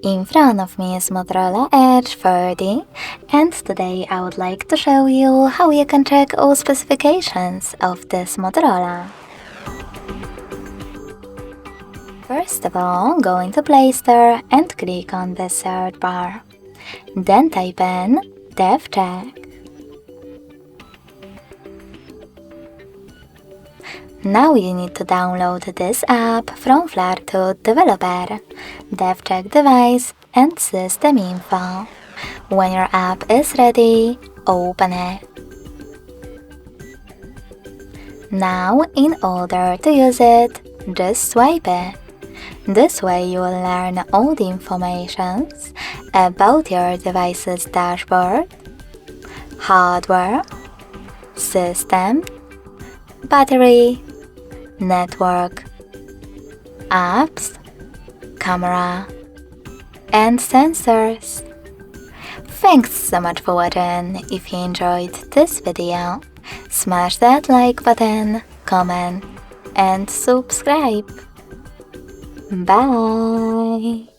In front of me is Motorola Edge 30, and today I would like to show you how you can check all specifications of this Motorola. First of all, go into Play Store and click on the search bar. Then type in DevCheck. Now you need to download this app from Flartooth Developer, DevCheck device and system info. When your app is ready, open it. Now, in order to use it, just swipe it. This way you will learn all the information about your device's dashboard, hardware, system, battery, network, apps, camera, and sensors. Thanks so much for watching. If you enjoyed this video, smash that like button, comment, and subscribe. Bye!